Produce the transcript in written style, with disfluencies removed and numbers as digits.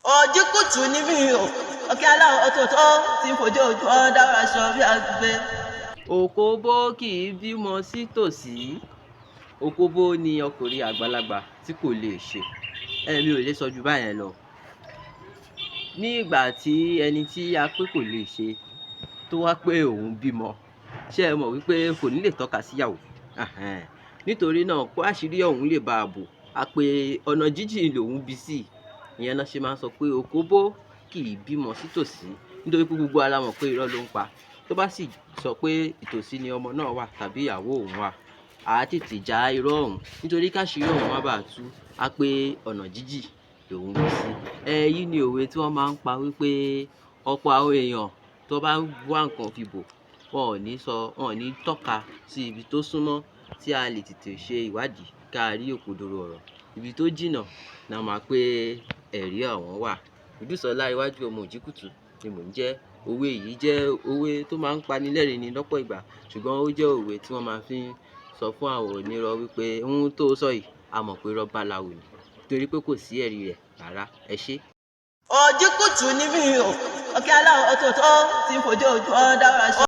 Ojú kùtù ni mí o, ọ̀kẹ́ aláwọ̀ ọ̀tọ̀ọ̀tọ̀ tí ń fojú ojú ọ̀ dára aṣọ bí àgbè. Òkóbó kì í bímọ sí tòsí. Òkóbó ni ọkùnrin àgbàlagbà tí kò lè ṣe. Mi ò lè sọ ju báyẹn lọ. Ní ìgbà tí ẹni tí a pé kò lè ṣe tó wá pé òun bímọ, ṣé ẹ mọ̀ wípé kò ní lè tọ́ka síyàwó? Nítorí náà kó àṣírí òun lè bá a bò, a pé ọ̀nà jíjìn lòun bí sí. Ìyẹn náà ṣe máa ń sọ pé òkóbó kì í bímọ sí tòsí. Nítorí pé gbogbo wa la mọ̀ pé irọ́ ló ń pa. Tó bá sì sọ pé ìtòsí ni ọmọ náà wà tàbí ìyàwó òun wà, a tètè já irọ́ òun. Nítorí káṣírí òun má bàa tú, a pé ọ̀nà jíjìn lòun bí sí. Èyí ni òwe tí wọ́n máa ń pa wípé ọ̀pọ̀ àwọn èèyàn tó bá wá nǹkan fi bò, wọn ò ní tọ́ka sí ibi tó súnmọ́ tí a lè tètè ṣe ìwádìí ká rí òkodoro ọ̀rọ̀. Ibi tó jìnnà náà máa pé ẹ̀rí àwọn wà. Òdúsọlá iwájú ọmọ Òjìkùtù ni mò ń jẹ́. Òwe yìí jẹ́ òwe tó máa ń pani lẹ́rìn ní lọ́pọ̀ ìgbà, ṣùgbọ́n ó jẹ́ òwe tí wọ́n máa fi ń sọ fún àwọn onírọ́ wípé ohun tó sọ yìí, a mọ̀ pé irọ́ báláwu ni. Nítorí pé kò sí ẹ̀rí rẹ̀ rárá. Ẹ ṣé. Ojú kùtù ni mí o, ọ̀kẹ́ aláwọ̀ ọ̀tọ̀ọ̀tọ̀ tí ń fojú ojú ọ̀ dára aṣọ.